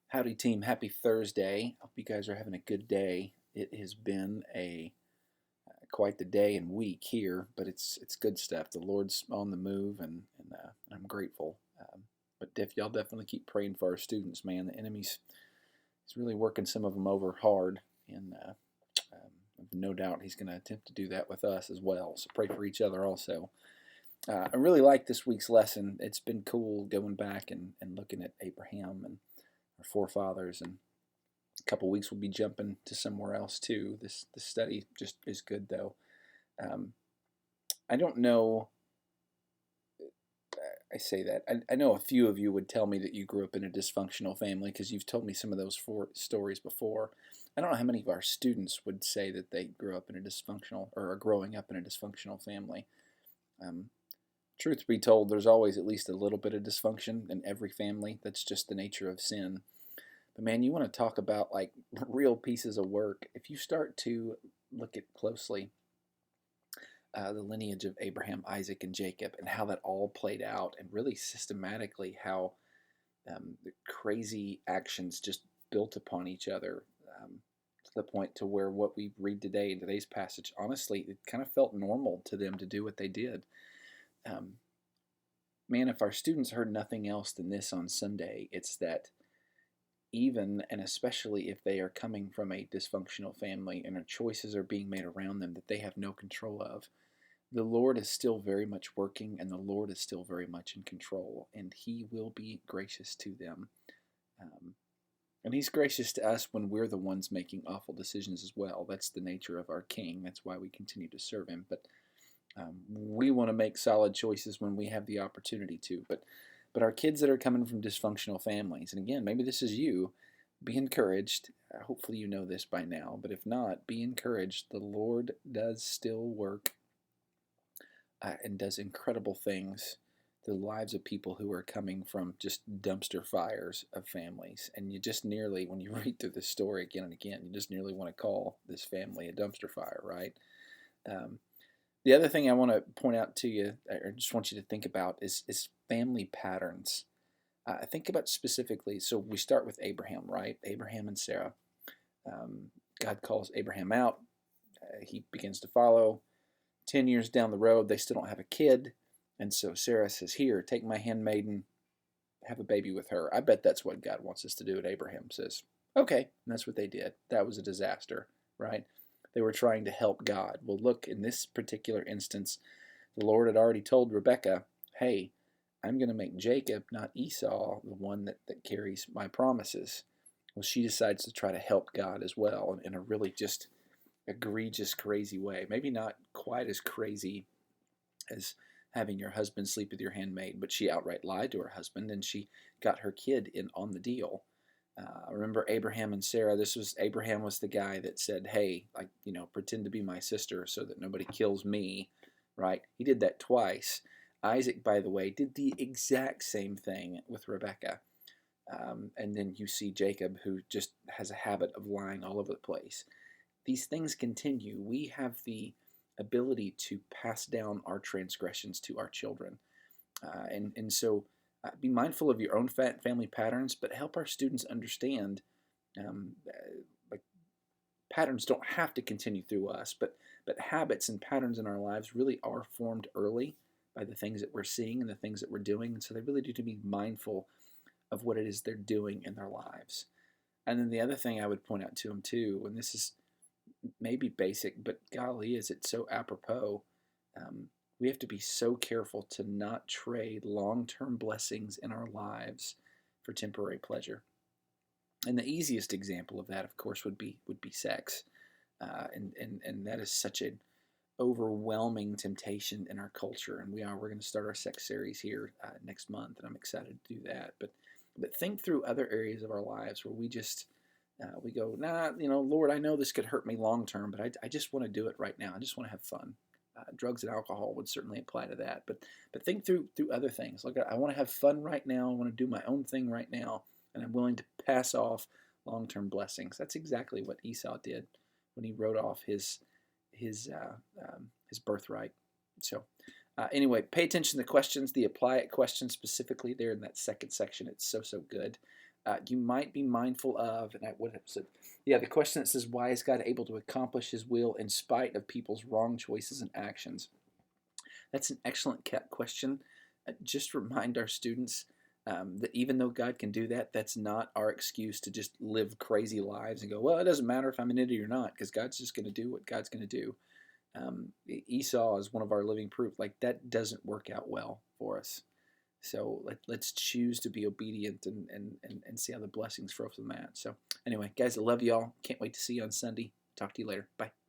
Howdy team, happy Thursday. Hope you guys are having a good day. It has been a quite the day and week here, but it's good stuff. The Lord's on the move, and I'm grateful. But y'all definitely keep praying for our students, man. The enemy's he's really working some of them over hard, and no doubt he's going to attempt to do that with us as well. So pray for each other also. I really like this week's lesson. It's been cool going back and looking at Abraham and our forefathers, and a couple weeks we'll be jumping to somewhere else too. This study just is good though. Um, I don't know. I say that I know a few of you would tell me that you grew up in a dysfunctional family because you've told me some of those stories before. I don't know how many of our students would say that they grew up in a dysfunctional or are growing up in a dysfunctional family. Um, Truth be told, there's always at least a little bit of dysfunction in every family. That's just the nature of sin. But man, you want to talk about like real pieces of work. If you start to look at closely the lineage of Abraham, Isaac, and Jacob, and how that all played out, and really systematically how the crazy actions just built upon each other, to the point to where what we read today in today's passage, honestly, it kind of felt normal to them to do what they did. Um, Man, if our students heard nothing else than this on Sunday, it's that even and especially if they are coming from a dysfunctional family and choices are being made around them that they have no control of, the Lord is still very much working and the Lord is still very much in control, and He will be gracious to them. Um, and He's gracious to us when we're the ones making awful decisions as well. That's the nature of our King. That's why we continue to serve Him. But we want to make solid choices when we have the opportunity to. But our kids that are coming from dysfunctional families, and again, maybe this is you, be encouraged. Hopefully you know this by now, but if not, be encouraged. The Lord does still work and does incredible things to the lives of people who are coming from just dumpster fires of families. And you just nearly, when you read through this story again and again, you just nearly want to call this family a dumpster fire, right? Um, the other thing I want to point out to you, or just want you to think about, is family patterns. Think about specifically, so we start with Abraham, right? Abraham and Sarah. God calls Abraham out. He begins to follow. 10 years down the road, they still don't have a kid. And so Sarah says, here, take my handmaiden, have a baby with her. I bet that's what God wants us to do. And Abraham says, okay. And that's what they did. That was a disaster, right? They were trying to help God. Well, look, in this particular instance, the Lord had already told Rebekah, hey, I'm going to make Jacob, not Esau, the one that carries my promises. Well, she decides to try to help God as well in a really just egregious, crazy way. Maybe not quite as crazy as having your husband sleep with your handmaid, but she outright lied to her husband and she got her kid in on the deal. Remember Abraham and Sarah. Abraham was the guy that said, "Hey, like pretend to be my sister so that nobody kills me." Right? He did that twice. Isaac, by the way, did the exact same thing with Rebekah. And then you see Jacob, who just has a habit of lying all over the place. These things continue. We have the ability to pass down our transgressions to our children. And so be mindful of your own family patterns, but help our students understand like patterns don't have to continue through us, but habits and patterns in our lives really are formed early by the things that we're seeing and the things that we're doing. And so they really do to be mindful of what it is they're doing in their lives. And then the other thing I would point out to them too, and this is maybe basic, but golly, is it so apropos? Um, we have to be so careful to not trade long-term blessings in our lives for temporary pleasure. And the easiest example of that, of course, would be sex, and that is such an overwhelming temptation in our culture. And we're going to start our sex series here next month, and I'm excited to do that. But think through other areas of our lives where we go, nah, Lord, I know this could hurt me long term, but I just want to do it right now. I just want to have fun. Drugs and alcohol would certainly apply to that, but think through other things. Look, I want to have fun right now. I want to do my own thing right now, and I'm willing to pass off long-term blessings. That's exactly what Esau did when he wrote off his birthright. So anyway, pay attention to the questions, the apply it questions specifically there in that second section. It's so good. you might be mindful of, and what was it? Yeah, the question that says, why is God able to accomplish his will in spite of people's wrong choices and actions? That's an excellent question. Just remind our students that even though God can do that, that's not our excuse to just live crazy lives and go, well, it doesn't matter if I'm an idiot or not, because God's just going to do what God's going to do. Esau is one of our living proof. Like, that doesn't work out well for us. So let's choose to be obedient and see how the blessings flow from that. So anyway, guys, I love y'all. Can't wait to see you on Sunday. Talk to you later. Bye.